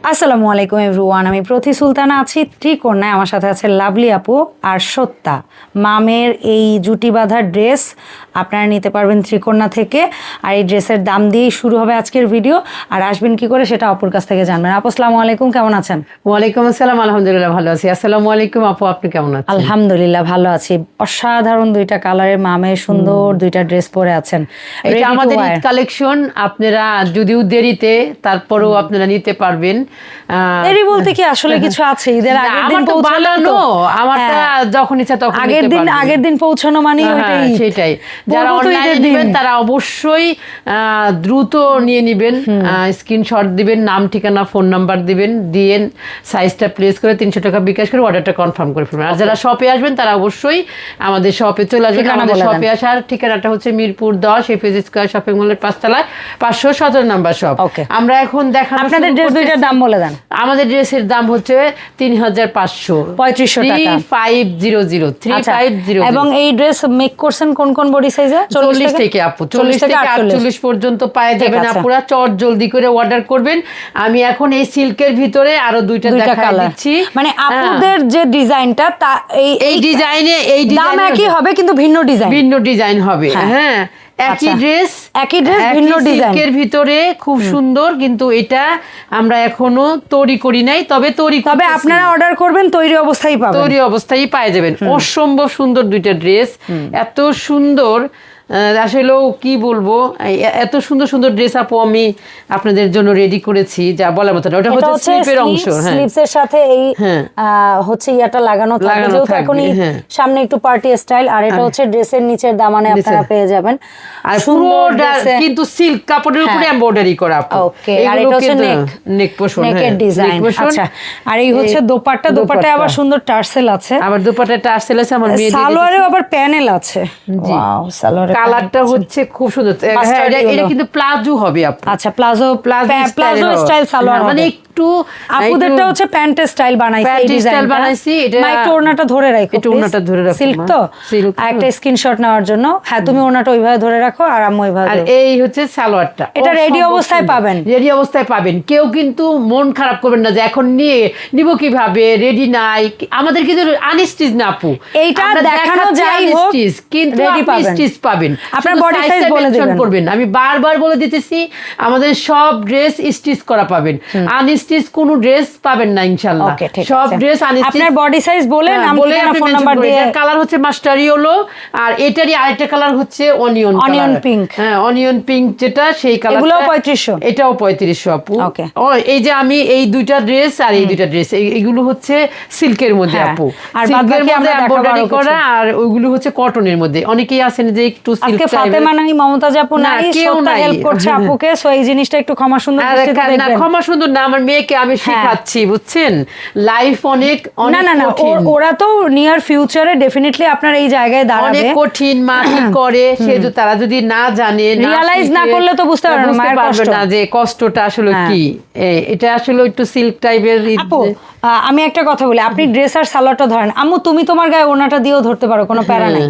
আসসালামু আলাইকুম এভরিওয়ান, আমি প্রতি সুলতানা আছি ত্রিকোণায়। আমার সাথে আছে লাভলি আপু আর সত্তা। মামের এই জুটি বাঁধা ড্রেস আপনারা নিতে পারবেন ত্রিকোণা থেকে। আর এই ড্রেসের দাম দিয়েই শুরু হবে আজকের ভিডিও। আর আসবেন কি করে সেটা আপুর কাছ থেকে জানবেন। আপু আসসালামু আলাইকুম, কেমন আছেন? ওয়ালাইকুম আসসালাম, আলহামদুলিল্লাহ ভালো আছি। আসসালামু আলাইকুম আপু, আপনি কেমন আছেন? আলহামদুলিল্লাহ ভালো আছি। অসাধারণ দুইটা কালারের মামের সুন্দর দুইটা ড্রেস পরে আছেন। এটা আমাদের ঈদ কালেকশন, আপনারা যদিও দেরিতে তারপরেও আপনারা নিতে পারবেন। দেরি বলতে কি আসলে কিছু আছে, ঈদের আগের দিন পৌঁছানো, আমারটা যখন ইচ্ছা তখন আগের দিন পৌঁছানো মানে সেটাই। যারা অনলাইনে নেবেন তারা অবশ্যই দ্রুত নিয়ে নেবেন, স্ক্রিনশট দিবেন, নাম ঠিকানা ফোন নাম্বার দিবেন, দিয়ে সাইজটা প্লেস করে 300 টাকা বিকাশ করে অর্ডারটা কনফার্ম করে ফেলবেন। আর যারা শপে আসবেন তারা অবশ্যই আমাদের শপে চলে আসবেন। আমাদের শপে আসার ঠিকানাটা হচ্ছে মিরপুর 10 এফএস স্কয়ার শপিং মলের 5 তলায় 517 নাম্বার শপ। আমরা এখন দেখাবো আপনাদের ড্রেস দুইটার দাম বলে দেন। আমাদের ড্রেসের দাম হচ্ছে 3500 3500 টাকা 3500 3500। এবং এই ড্রেস মেক করছেন কোন কোন বডি সাইজে? 40 থেকে আপু 40 থেকে 48 পর্যন্ত পায়ে যাবেন। আপুরা চট জলদি করে অর্ডার করবেন। আমি এখন এই সিল্কের ভিতরে আরো দুইটা দেখাই দিচ্ছি। মানে আপুদের যে ডিজাইনটা তা এই ডিজাইনে দাম একই হবে কিন্তু ভিন্ন ডিজাইন হবে। হ্যাঁ, একই ড্রেস ভিন্ন ডিজাইন সিল্কের ভিতরে খুব সুন্দর, কিন্তু এটা আমরা এখনো তৈরি করি নাই। তবে আপনারা অর্ডার করবেন, তৈরি অবস্থায় পাওয়া যাবেন। অসম্ভব সুন্দর দুইটা ড্রেস, এত সুন্দর আসলেও কি বলবো, এত সুন্দর সুন্দর ড্রেস আপু আমি আপনাদের জন্য রেডি করেছি, যা বলার মতো না। ওটা হচ্ছে স্লিপের অংশ, স্লিপসের সাথে এই হচ্ছে ইয়াটা লাগানো থাকবে, যেহেতু এখন সামনে একটু পার্টি স্টাইল। আর এটা হচ্ছে ড্রেসের নিচের দামানে আপনারা পেয়ে যাবেন। আর পুরোটা কিন্তু সিল্ক কাপড়ের উপরে এমব্রয়ডারি করা আপু। ওকে, আর এটা হচ্ছে নেক পোরশন, নেকের ডিজাইন। আচ্ছা, আর এই হচ্ছে দোপাট্টা আবার সুন্দর টার্সেল আছে। আবার দোপাট্টায় টার্সেল আছে, আমার মেয়ে সালোয়ারেও আবার প্যানেল আছে। ওয়াও, সালোয়ারে কালারটা হচ্ছে খুব সুন্দর। এটা কিন্তু প্লাজো হবে আপু। আচ্ছা, প্লাজো স্টাইল সালোয়ার, মানে একটু আপুদেরটা হচ্ছে প্যান্ট স্টাইল বানাইছি। এই ডিজাইনটা এটা একটু ওড়নাটা ধরে রাখো, একটু ওড়নাটা ধরে রাখো। সিল্ক তো, একটা স্ক্রিনশট নেওয়ার জন্য। হ্যাঁ, তুমি ওড়নাটা ওইভাবে ধরে রাখো আর আম্মু ওইভাবে। আর এই হচ্ছে সালোয়ারটা, এটা রেডি অবস্থায় পাবেন। কেউ কিন্তু মন খারাপ করবেন না যে এখন নিব কিভাবে, রেডি নাই। আমাদের কিন্তু আনস্টিচ না আপু, এইটা দেখানো যাই হোক, কিন্তু আপনি স্টিচ পাবেন। আপনার বডি সাইজ বলে দিবেন। আমি বারবার বলে দিতেছি, আমাদের সব ড্রেস স্টিচ করা পাবেন, আনস্টিচ কোনো ড্রেস পাবেন না ইনশাআল্লাহ। সব ড্রেস আনস্টিচ। আপনার বডি সাইজ বলেন, আমি ফোন নাম্বার দিয়ে। কালার হচ্ছে মাস্টার ইয়েলো, আর এটারই আরেকটা কালার হচ্ছে অনিয়ন পিঙ্ক। হ্যাঁ, অনিয়ন পিঙ্ক যেটা, সেই কালার। এগুলো 3500, এটাও 3500 আপু। এই যে আমি এই দুইটা ড্রেস আর এই দুইটা ড্রেস, এগুলো হচ্ছে সিল্কের মধ্যে আপু। আর সিল্কের মধ্যে এমব্রয়ডারি করা, আর ওইগুলো হচ্ছে কটনের মধ্যে। অনেকেই আছেন যে একটু সিল্ক টাইপের। ফাতেমা নাই, মমতাজ আপু নাই, কেউ হেল্প করছে আপুকে। সো এই জিনিসটা একটু ক্ষমা সুন্দর দৃষ্টিতে দেখবেন। না, ক্ষমা সুন্দর না, আমার মেয়েকে আমি শেখাচ্ছি, বুঝছেন। লাইফ অনেক না, ওরা তো নিয়ার ফিউচারে ডেফিনেটলি আপনার এই জায়গায় দাঁড়াবে। অনেক কঠিন মাটি করে, সেহেতু তারা যদি না জানে, রিয়ালাইজ না করলে তো বুঝতে পারবে না যে কষ্টটা আসলে কি। এটা আসলে একটু সিল্ক টাইপের। আপু, আমি একটা কথা বলি, আপনি ড্রেস আর সালোয়ারটা ধরেন। আম্মু, তুমি তোমার গায়ে ওড়নাটা দিয়েও ধরতে পারো, কোনো প্যারা নাই,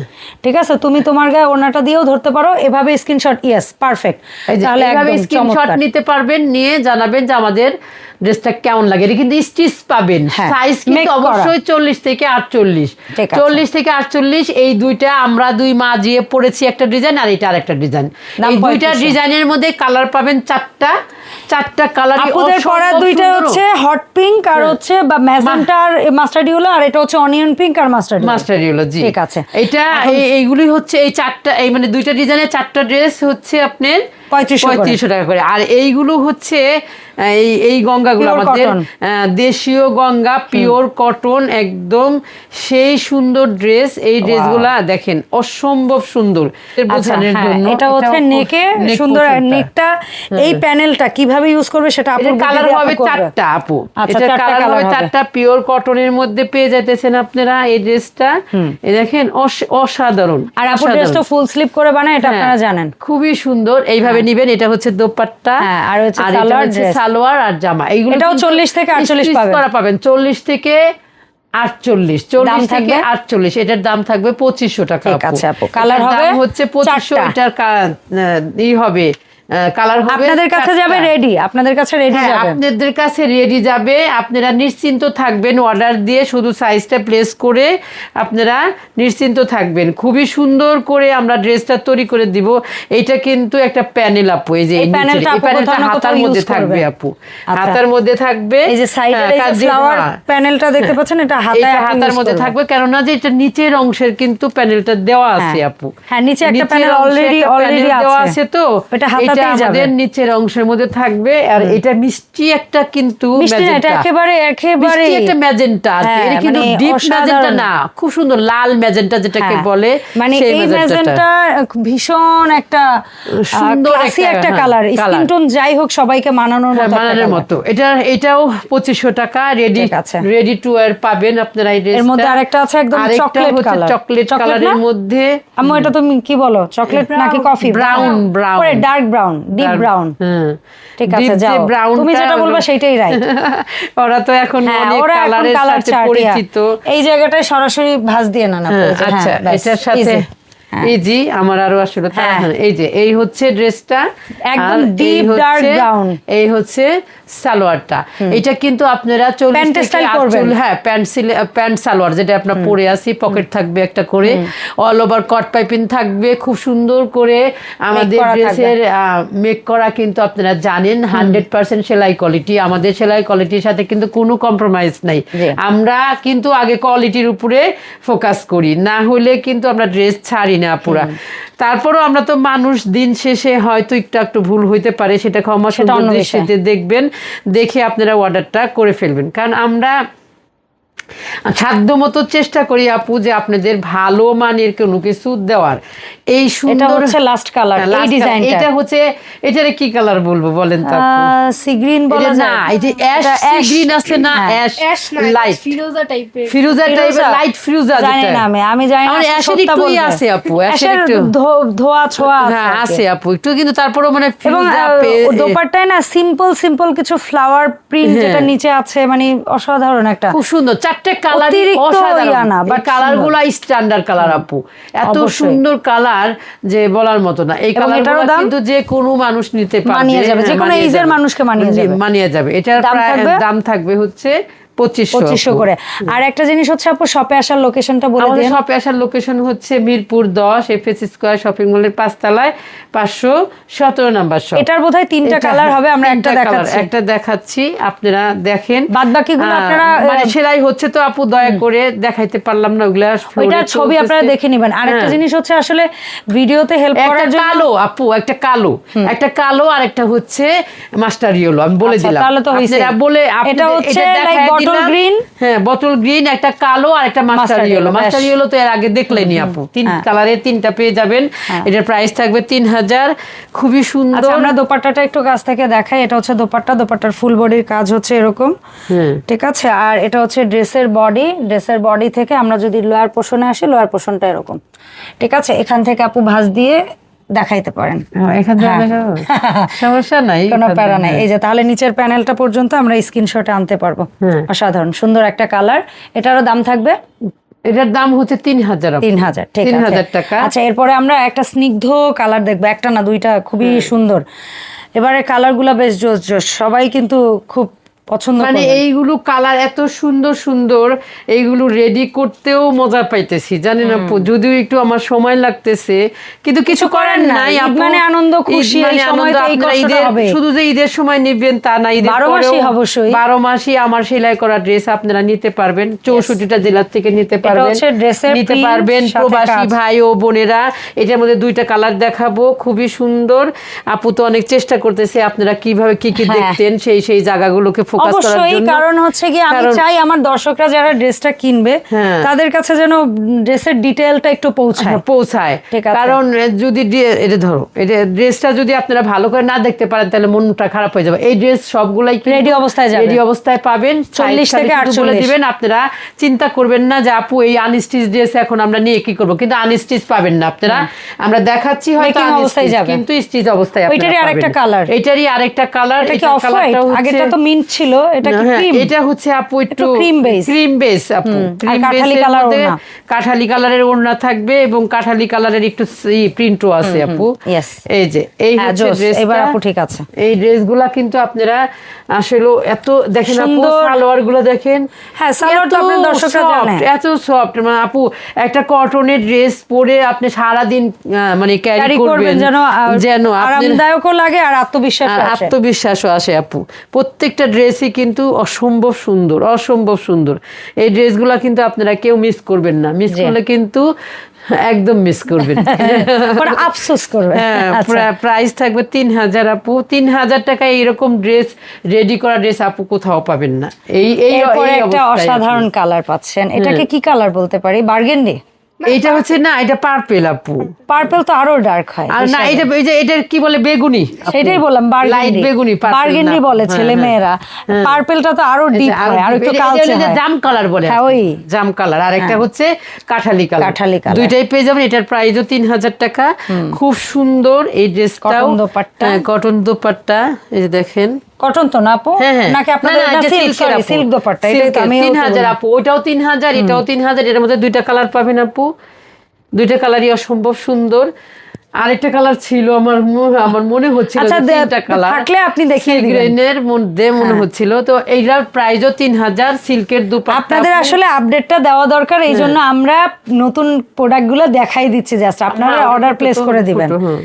ঠিক আছে? তুমি তোমার গায়ে ওড়নাটা দিয়েও ধরতে পারো, এভাবে স্ক্রিনশট। Yes, perfect. তাহলে একদম স্ক্রিনশট নিতে পারবেন, নিয়ে জানাবেন যে আমাদের ড্রেসটা কেমন লাগে। এটা কিন্তু স্টিচ পাবেন, সাইজ কিন্তু অবশ্যই 40 থেকে 48। 40 থেকে 48 এই দুইটা আমরা দুই মা জিয়ে পড়েছি, একটা ডিজাইন আর এটা আরেকটা ডিজাইন। এই দুইটা ডিজাইনের মধ্যে কালার পাবেন চারটা কালার। আপুদের পরা দুইটা হচ্ছে হট পিঙ্ক আর হচ্ছে বা ম্যাজেন্টা আর মাস্টার্ড ইয়েলো, আর এটা হচ্ছে অনিয়ন পিঙ্ক আর মাস্টার্ড ইয়েলো। জি, ঠিক আছে। এটা এইগুলি হচ্ছে এই চারটা, এই মানে দুইটা ডিজাইনের চারটা ড্রেস হচ্ছে আপনার 3500 টাকা করে। আর এইগুলো হচ্ছে এই গঙ্গাগুলো আমাদের দেশীয় গঙ্গা, পিওর কটন, একদম সেই সুন্দর ড্রেস। এই ড্রেসগুলা দেখেন অসম্ভব সুন্দর। এটা হচ্ছে নেকে সুন্দর, নেকটা এই প্যানেলটা কিভাবে ইউজ করবে সেটা আপুর কালার হবে 4টা আপু। এটা কালার হবে 4টা, পিওর কটনের মধ্যে পেয়ে যাইতেছেন আপনারা এই ড্রেসটা। এই দেখেন অসাধারণ। আর আপু ড্রেসটা ফুল স্লিপ করে বানায়, এটা আপনারা জানেন, খুবই সুন্দর। এইভাবে নিবেন। এটা হচ্ছে দোপাট্টা, আর হচ্ছে সালোয়ার আর জামা। এইগুলো এটাও 40 থেকে 48 পাবেন। 40 থেকে 48, 40 থেকে 48। এটার দাম থাকবে 2500 টাকা। ঠিক আছে আপু। কালার হবে হচ্ছে 2500। এটার হবে কালার হবে, আপনাদের কাছে যাবে রেডি, আপনাদের কাছে রেডি যাবে, আপনাদের কাছে রেডি যাবে। আপনারা নিশ্চিন্ত থাকবেন, অর্ডার দিয়ে শুধু সাইজটা প্লেস করে আপনারা নিশ্চিন্ত থাকবেন। খুবই সুন্দর করে আমরা ড্রেসটা তৈরি করে দিব। এটা কিন্তু একটা প্যানেল আপু, এই যে এই প্যানেলটা হাতার মধ্যে থাকবে আপু, হাতার মধ্যে থাকবে, এই যে সাইডের এই ফ্লাওয়ার প্যানেলটা দেখতে পাচ্ছেন, এটা হাতার মধ্যে থাকবে, কেননা যে এটা নিচের অংশের কিন্তু প্যানেলটা দেওয়া আছে আপু। হ্যাঁ, নিচে একটা প্যানেল অলরেডি দেওয়া আছে, তো এটা হাতাতেই যাবে, আমাদের নিচের অংশের মধ্যে থাকবে। আর এটা মিষ্টি একটা কিন্তু এটা একেবারে একটা ম্যাজেন্টা আছে, এটা কিন্তু ডিপ ম্যাজেন্টা না, খুব সুন্দর লাল ম্যাজেন্টা যেটাকে বলে, মানে এই ম্যাজেন্টা ভীষণ একটা সুন্দর একটা কালার, স্কিন টোন যাই হোক সবাইকে মানানোর মতো। এটাও 2500 টাকা রেডি টু ওয়্যার পাবেন আপনারা। এর মধ্যে আরেকটা আছে একদম চকলেট কালার, চকলেট কালারের মধ্যে। আম্মু এটা তুমি কি বলো, চকলেট নাকি কফি? ব্রাউন, পরে ডার্ক ব্রাউন, ডিপ ব্রাউন। ঠিক আছে, যাও, তুমি যেটা বলবা সেটাই রাইট। ওরা তো এখন অনেক কালারের সাথে পরিচিত। এই জায়গাটায় সরাসরি ভাঁজ দিয়ে না না। আচ্ছা, এটার সাথে এই জি আমার আরো আসলে এই যে এই হচ্ছে ড্রেসটা একদম ডিপ ডার্ক ব্রাউন, এই হচ্ছে সালোয়ারটা। এটা কিন্তু আপনারা 40 থেকে 48, হ্যাঁ প্যান্ট সালোয়ার যেটা আপনারা পরে আসি, পকেট থাকবে একটা করে, অল ওভার কট পাইপিং থাকবে, খুব সুন্দর করে আমাদের ড্রেসের মেক করা, কিন্তু আপনারা জানেন 100% সেলাই কোয়ালিটি। আমাদের সেলাই কোয়ালিটির সাথে কিন্তু কোনো কম্প্রোমাইজ নাই। আমরা কিন্তু আগে কোয়ালিটির উপরে ফোকাস করি, না হলে কিন্তু আমরা ড্রেস ছাড়ি না পুরা। তারপরও আমরা তো মানুষ, দিন শেষে হয়তো একটু ভুল হইতে পারে, সেটা ক্ষমা সুন্দর দৃষ্টিতে দেখবেন, দেখে আপনারা অর্ডারটা করে ফেলবেন। কারণ আমরা সাধ্য মতো চেষ্টা করি আপু যে আপনাদের ভালো মানের কোনো কিছু দেওয়ার। এই সুন্দর হচ্ছে লাস্ট কালার, এই ডিজাইনটা, এটা হচ্ছে, এটারে কি কালার বলবো বলেন তো? সি গ্রিন বলা যায় না, এই যে অ্যাশ সি গ্রিন আছে না, অ্যাশ লাইট ফিরোজা টাইপের লাইট ফিরোজা, জানি না আমি জানি না, অ্যাশের একটুই আছে আপু, অ্যাশের একটু ধোয়া ছোঁয়া আছে আপু একটু, কিন্তু তারপরও মানে ফিরোজা। দোপাট্টায় না সিম্পল কিছু ফ্লাওয়ার প্রিন্ট যেটা নিচে আছে, মানে অসাধারণ একটা, খুব সুন্দর চারটে কালার, অসাধারণ। বাট কালারগুলো স্ট্যান্ডার্ড কালার আপু, এত সুন্দর কালার যে বলার মতো না। এই কালারগুলো কিন্তু যে কোনো মানুষ নিতে পারবে, মানিয়ে যাবে, যে কোনো এজের মানুষকে মানিয়ে যাবে। এটার দাম থাকবে হচ্ছে 2500 করে। আর একটা জিনিস হচ্ছে আপু, শপে আসার লোকেশনটা বলে দিন। আমাদের শপে আসার লোকেশন হচ্ছে মিরপুর 10 এফএস স্কয়ার শপিং মলের 5 তলায় 517 নাম্বার শপ। এটার বোধহয় 3টা কালার হবে, আমরা একটা দেখাচ্ছি, আপনারা দেখেন। বাদবাকিগুলো আপনারা মানে সেলাই হচ্ছে তো আপু, দয়া করে দেখাইতে পারলাম না, ওগুলা ওইটার ছবি আপনারা দেখে নেবেন। আর একটা জিনিস হচ্ছে আসলে ভিডিওতে হেল্প করার জন্য কালো আপু, একটা কালো আর একটা হচ্ছে মাস্টার ইয়েলো, আমি বলে দিলাম। তাহলে তো হইছে, আপনারা বলে এটা হচ্ছে লাইক বটল গ্রিন, হ্যাঁ বটল গ্রিন, একটা কালো আর একটা মাস্টার ইয়েলো। মাস্টার ইয়েলো তো এর আগে দেখলেনি আপু, 3 কালারের 3টা পেয়ে যাবেন। এটার প্রাইস থাকবে 3000, খুবই সুন্দর। আমরা দোপাট্টাটা একটু কাছ থেকে দেখাই। এটা হচ্ছে দোপাট্টার ফুল বডির কাজ হচ্ছে এরকম, ঠিক আছে। আর এটা হচ্ছে ড্রেসের বডি থেকে আমরা যদি লোয়ার পোর্শনে আসি, লোয়ার পোর্শনটা এরকম, ঠিক আছে। এখান থেকে আপু ভাঁজ দিয়ে দেখাইতে পারেন, সমস্যা নাই, কোনো প্যারা নাই। এই যে তাহলে নিচের প্যানেলটা পর্যন্ত আমরা স্ক্রিনশটে আনতে পারবো। অসাধারণ সুন্দর একটা কালার। এটারও দাম থাকবে, এটার দাম হচ্ছে 3000, ঠিক আছে, 3000 টাকা। আচ্ছা, এরপরে আমরা একটা স্নিগ্ধ কালার দেখবো, একটা না দুইটা, খুবই সুন্দর। এবারে কালারগুলো বেশ জোস, সবাই কিন্তু খুব পছন্দ, মানে এইগুলো কালার এত সুন্দর, এইগুলো রেডি করতেও মজা পাইতেছি, জানেন আপু। যদিও একটু আমার সময় লাগতেছে, কিন্তু কিছু করার নাই আপু, মানে আনন্দ খুশি এই সময় তো এই কষ্টটা হবে। শুধু যে ঈদের সময় নেবেন তা না, ঈদের 12 মাসই আমার সেলাই করা ড্রেস আপনারা নিতে পারবেন, 64টা জেলা থেকে নিতে পারবেন, প্রবাসী ভাই ও বোনেরা। এটার মধ্যে 2টা কালার দেখাবো, খুবই সুন্দর। আপু তো অনেক চেষ্টা করতেছে আপনারা কিভাবে কি দেখতেন সেই জায়গাগুলোকে অবশ্যই, কারণ হচ্ছে কি আমি চাই আমার দর্শকরা যারা ড্রেসটা কিনবে তাদের কাছে যেন ড্রেসের ডিটেইলটা একটু পৌঁছায়। কারণ যদি এটা ধরো, এটা ড্রেসটা যদি আপনারা ভালো করে না দেখতে পারেন তাহলে মনটা খারাপ হয়ে যাবে। এই ড্রেস সবগুলাই রেডি অবস্থায় পাবেন, 40 থেকে 48 দিবেন। আপনারা চিন্তা করবেন না যে আপু এই আনস্টিচ ড্রেস এখন আমরা নিয়ে কি করব, কিন্তু আনস্টিচ পাবেন না আপনারা। আমরা দেখাচ্ছি হয়তো কিন্তু স্টিচ অবস্থায় আপনারা পাবেন। এটারই আরেকটা কালার, এটা কালারটা আগেটা তো মিন্ট ছিল, ছিল, এটা কি হ্যাঁ, ক্রিম? এটা হচ্ছে আপু একটু ক্রিম বেস। ক্রিম বেস আপু, ক্রিম কাঠালি বেসের কালার মধ্যে ওড়না। কাঠালি কালারের ওড়না থাকবে এবং কাঠালি কালারের একটু প্রিন্টও আছে আপু। Yes. এই যে এই হ্যাঁ, হচ্ছে জোস। ড্রেসটা। এবার আপু ঠিক আছে। এই ড্রেসগুলা কিন্তু আপনারা আসলে এত দেখেন আপু, সুন্দর। সালোয়ার গুলো দেখেন। হ্যাঁ, সালোয়ার তো এত আপনার দর্শকরা soft, জানে। এত সফট, মানে আপু একটা কটনের ড্রেস পরে আপনি সারাদিন মানে ক্যারি ক্যারি করবেন করবেন যেন যেন আপনার আরামদায়কও লাগে আর আত্মবিশ্বাস আর আসে। আত্মবিশ্বাসও আসে আপু। প্রত্যেকটা ড্রেসই কিন্তু অসম্ভব সুন্দর, অসম্ভব সুন্দর। এই ড্রেসগুলো কিন্তু আপনারা কেউ মিস করবেন না, মিস জি। করলে কিন্তু একদম মিস করবেন। পরে আফসোস করবে। হ্যাঁ, আচ্ছা। প্রাইস থাকবে 3000 আপু। 3000 টাকায় এরকম ড্রেস, রেডি করা ড্রেস আপু কোথাও পাবেন না। এই এই এরপরে এই একটা অবস্থায় অসাধারণ আপু। কালার পাচ্ছেন, এটাকে কি কালার বলতে পারি? বার্গেন্ডি? এইটা হচ্ছে না, এটা পার্পেল আপু। পার্পল তো আরো ডার্ক হয়। আর না, এটা এই যে এটার কি বলে, বেগুনি আপু। সেটাই বললাম, লাইট বার্গেন্ডি। বেগুনি, purple বার্গেন্ডি না। বলে হ্যাঁ, ছেলে হ্যাঁ। মেয়েরা। পার্পলটা তো আরো ডিপ হয়, আর একটু কালচে হয়। জাম কালার বলে। হ্যাঁ, ওই। জাম কালার। আর একটা হচ্ছে কাঠালি কালার। কাঠালি কালার। দুইটাই পেয়ে যাবেন। এটার প্রাইসও 3000 টাকা। খুব সুন্দর এই ড্রেসটাও। কটন দোপাট্টা। কটন দোপাট্টা, এই যে দেখেন। কটন তো না আপু? হ্যাঁ, হ্যাঁ। নাকি আপনাদের না, না, এটা এটা সিল্ক? সিল্কের আপু। সিল্ক দোপাট্টা। এটাই তো সিল্কের, আমি 3000 আপু। ওইটাও 3000, এটাও 3000। এর মধ্যে দুইটা কালার পাবেন আপু। দুইটা কালারই অসম্ভব সুন্দর। আরেকটা কালার ছিল আমার মনে হচ্ছিল আচ্ছা, যে তিনটা কালার থাকলে আপনি দেখিয়ে দিবেন। গ্রেনের মধ্যে মনে হচ্ছিল। তো এইটার প্রাইসও 3000, সিল্কের দুপাট্টা। আপনাদের আসলে আপডেটটা দেওয়া দরকার, এই জন্য আমরা নতুন প্রোডাক্টগুলো দেখাই দিচ্ছি, জাস্ট আপনারা হ্যাঁ, অর্ডার ওটা প্লেস তো করে ছোট, দিবেন। হ্যাঁ।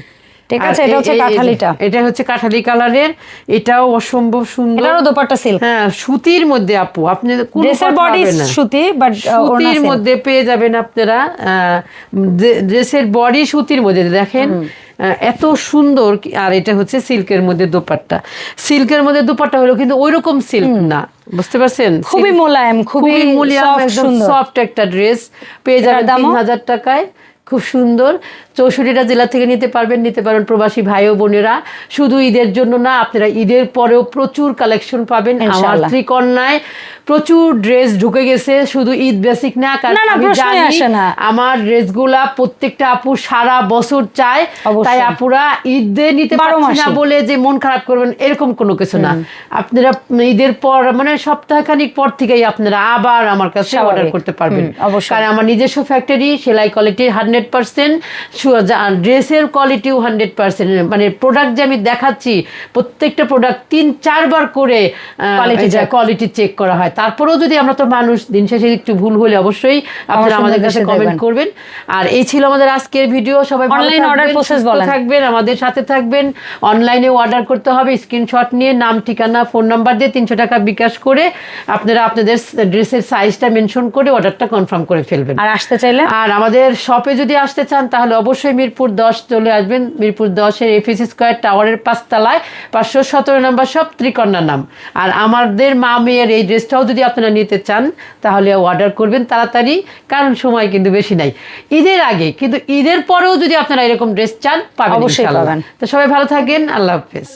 ঠিক আর আছে, এটা হচ্ছে এই যে, কাঠালিটা। এটা হচ্ছে কাঠালি কালারের, এটাও অসম্ভব সুন্দর। এটারও দোপাট্টা সিল্ক। হ্যাঁ, সুতির মধ্যে আপু। আপনি কোনো ড্রেসের কথা বডি হবে না। সুতি, বাট সুতির মধ্যে পেয়ে যাবেন আপনারা। ড্রেসের বডি সুতির মধ্যে দেখেন, এত সুন্দর। আর এটা হচ্ছে সিল্কের মধ্যে দোপাট্টা। সিল্কের মধ্যে দোপাট্টা হলো কিন্তু ওইরকম সিল্ক না, বুঝতে পারছেন? খুবই মোলায়েম, খুবই মোলায়েম, soft, একদম সুন্দর। সফট একটা ড্রেস পেয়ে যাবেন 3000 টাকায়। খুব সুন্দর। 64টা জেলা থেকে নিতে পারবেন প্রবাসী ভাই ও বোনেরা। শুধু ঈদের জন্য না, আপনারা ঈদের পরেও প্রচুর কালেকশন পাবেন। আমার ইনশাআল্লাহ। ত্রিকন্যায় প্রচুর ড্রেস ঢুকে গেছে, শুধু ঈদ বেসিক না। কারণ না, না, আমি প্রশ্নই জানি আসে না। আমার ড্রেসগুলা প্রত্যেকটা আপু সারা বছর চায়। অবশ্যই। তাই আপুরা ঈদে নিতে 12 পারছি না মাসই। বলে যে মন খারাপ করবেন, এরকম কোনো কিছু না। আপনারা ঈদের পর, মানে সপ্তাহখানিক পর থেকেই আপনারা আবার আমার কাছে স্বাভাবিক। অর্ডার করতে পারবেন। অবশ্যই। কারণ আমার নিজস্ব ফ্যাক্টরি, সেলাই কোয়ালিটি 100%, ড্রেসের কোয়ালিটিও 100%। মানে প্রোডাক্ট যে আমি দেখাচ্ছি, প্রত্যেকটা প্রোডাক্ট 3-4 বার করে কোয়ালিটি চেক করা হয়। তারপরেও যদি আমরা তো মানুষ, দিন শেষে একটু ভুল হলে অবশ্যই আপনারা আমাদের কাছে কমেন্ট করবেন। আর এই ছিল আমাদের আজকের ভিডিও। সবাই অনলাইন অর্ডার প্রসেস বলেন। থাকবেন, আমাদের সাথে থাকবেন। অনলাইনে অর্ডার করতে হবে, স্ক্রিনশট নিয়ে নাম, ঠিকানা, ফোন নাম্বার দিয়ে 300 টাকা বিকাশ করে আপনারা আপনাদের ড্রেসের সাইজটা মেনশন করে অর্ডারটা কনফার্ম করে ফেলবেন। আর আসতে চাইলে, আর আমাদের শপে যদি আসতে চান তাহলে অবশ্যই মিরপুর 10 চলে আসবেন। মিরপুর 10-এর এফএসি স্কয়ার টাওয়ারের 5 তলায় 517 নম্বর শপ, ত্রিকন্যা নাম। আর আমাদের মা মেয়ের এই ড্রেসটাও যদি আপনারা নিতে চান তাহলে অর্ডার করবেন তাড়াতাড়ি, কারণ সময় কিন্তু বেশি নাই ঈদের আগে। কিন্তু ঈদের পরেও যদি আপনারা এরকম ড্রেস চান পাবেন, অবশ্যই ইনশাআল্লাহ। পাবেন। তো সবাই ভালো থাকেন, আল্লাহ হাফেজ।